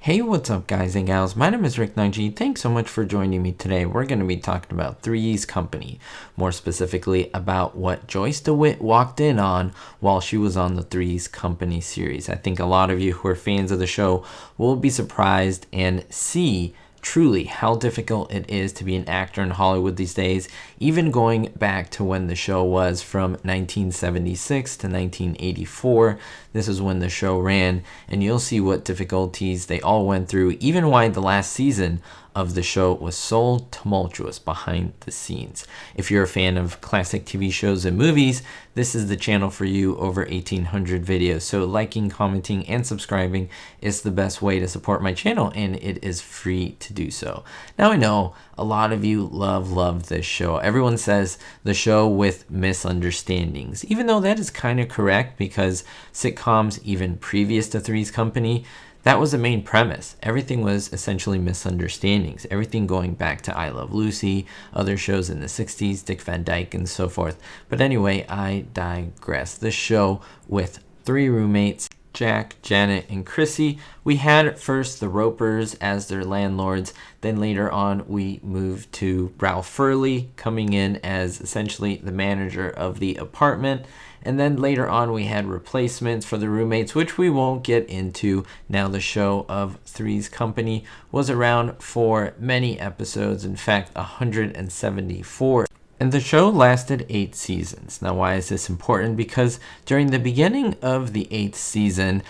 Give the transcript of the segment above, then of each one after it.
Hey, what's up guys and gals? My name is Rick Nungy. Thanks so much for joining me today. We're going to be talking about Three's Company, more specifically about what Joyce DeWitt walked in on while she was on the Three's Company series. I think a lot of you who are fans of the show will be surprised and see truly how difficult it is to be an actor in Hollywood these days, even going back to when the show was from 1976 to 1984. This is when the show ran, and you'll see what difficulties they all went through, even why the last season of the show was so tumultuous behind the scenes. If you're a fan of classic TV shows and movies, this is the channel for you. Over 1,800 videos. So liking, commenting, and subscribing is the best way to support my channel, and it is free to do so. Now I know a lot of you love this show. Everyone says the show with misunderstandings, even though that is kind of correct, because sitcoms even previous to Three's Company, that was the main premise. Everything was essentially misunderstandings. Everything going back to I Love Lucy, other shows in the 60s, Dick Van Dyke, and so forth. But anyway, I digress. This show with three roommates, Jack, Janet, and Chrissy. We had first the Ropers as their landlords. Then later on, we moved to Ralph Furley coming in as essentially the manager of the apartment. And then later on, we had replacements for the roommates, which we won't get into. Now, the show of Three's Company was around for many episodes, in fact, 174. And the show lasted 8 seasons. Now, why is this important? Because during the beginning of the 8th season,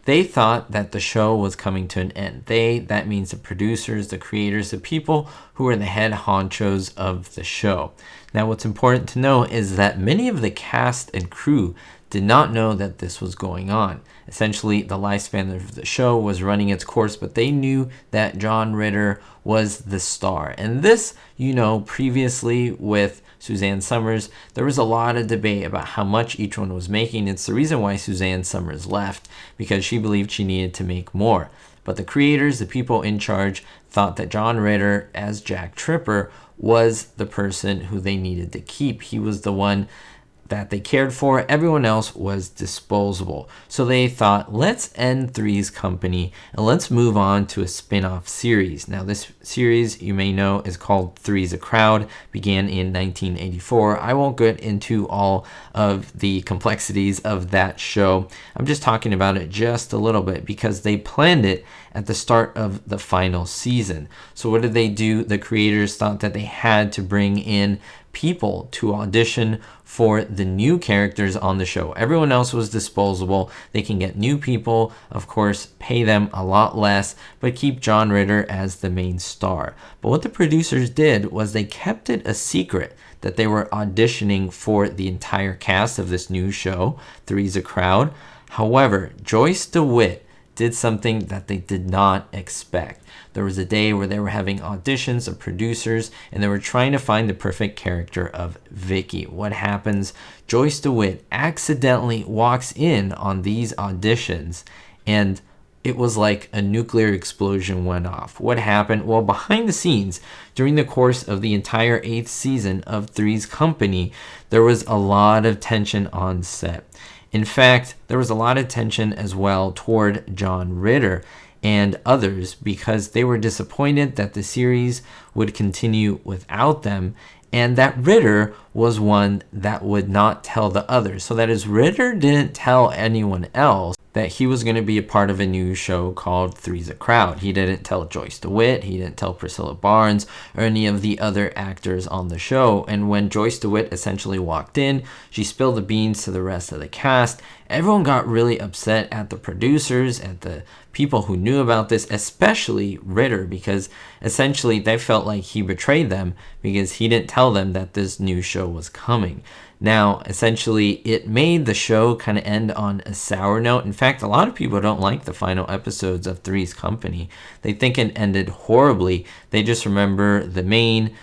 they thought that the show was coming to an end. That means the producers, the creators, the people who are the head honchos of the show. Now, what's important to know is that many of the cast and crew did not know that this was going on. Essentially, the lifespan of the show was running its course, but they knew that John Ritter was the star. And this, previously with Suzanne Summers, there was a lot of debate about how much each one was making. It's the reason why Suzanne Summers left, because she believed she needed to make more. But the creators, the people in charge, thought that John Ritter as Jack Tripper was the person who they needed to keep. He was the one that they cared for. Everyone else was disposable. So they thought, let's end Three's Company and let's move on to a spin-off series. Now, this series, you may know, is called Three's a Crowd, began in 1984. I won't get into all of the complexities of that show. I'm just talking about it just a little bit because they planned it at the start of the final season. So what did they do? The creators thought that they had to bring in people to audition for the new characters on the show. Everyone else was disposable. They can get new people, of course, pay them a lot less, but keep John Ritter as the main star. But what the producers did was they kept it a secret that they were auditioning for the entire cast of this new show, Three's a Crowd. However, Joyce DeWitt did something that they did not expect. There was a day where they were having auditions of producers and they were trying to find the perfect character of Vicky. What happens? Joyce DeWitt accidentally walks in on these auditions and it was like a nuclear explosion went off. What happened? Well, behind the scenes, during the course of the entire 8th season of Three's Company, there was a lot of tension on set. In fact, there was a lot of tension as well toward John Ritter and others because they were disappointed that the series would continue without them, and that Ritter was one that would not tell the others. So that is, Ritter didn't tell anyone else that he was going to be a part of a new show called Three's a Crowd. He didn't tell Joyce DeWitt, he didn't tell Priscilla Barnes, or any of the other actors on the show. And when Joyce DeWitt essentially walked in, she spilled the beans to the rest of the cast. Everyone got really upset at the producers, at the people who knew about this, especially Ritter, because essentially they felt like he betrayed them because he didn't tell them that this new show was coming. Now, essentially, it made the show kind of end on a sour note. In fact, a lot of people don't like the final episodes of Three's Company. They think it ended horribly. They just remember the main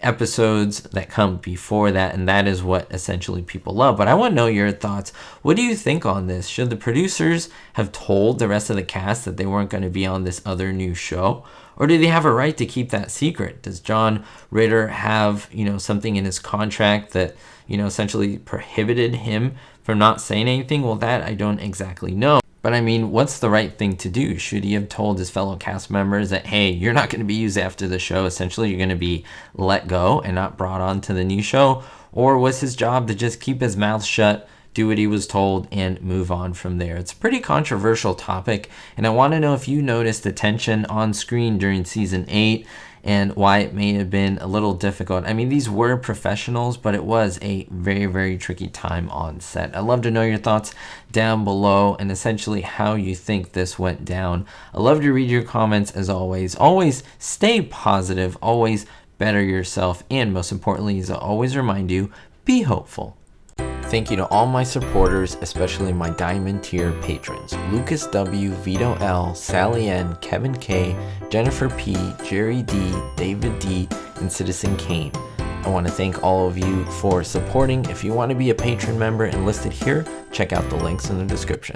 episodes that come before that, and that is what essentially people love. But I want to know your thoughts. What do you think on this? Should the producers have told the rest of the cast that they weren't going to be on this other new show? Or do they have a right to keep that secret? Does John Ritter have, something in his contract that, essentially prohibited him from not saying anything? Well, that I don't exactly know. But I mean, what's the right thing to do? Should he have told his fellow cast members that, hey, you're not going to be used after the show? Essentially, you're going to be let go and not brought on to the new show? Or was his job to just keep his mouth shut, do what he was told, and move on from there? It's a pretty controversial topic, and I want to know if you noticed the tension on screen during season 8 and why it may have been a little difficult. I mean, these were professionals, but it was a very, very tricky time on set. I'd love to know your thoughts down below and essentially how you think this went down. I'd love to read your comments as always. Always stay positive, always better yourself, and most importantly, as I always remind you, be hopeful. Thank you to all my supporters, especially my Diamond Tier patrons: Lucas W, Vito L, Sally N, Kevin K, Jennifer P, Jerry D, David D, and Citizen Kane. I want to thank all of you for supporting. If you want to be a patron member and listed here, check out the links in the description.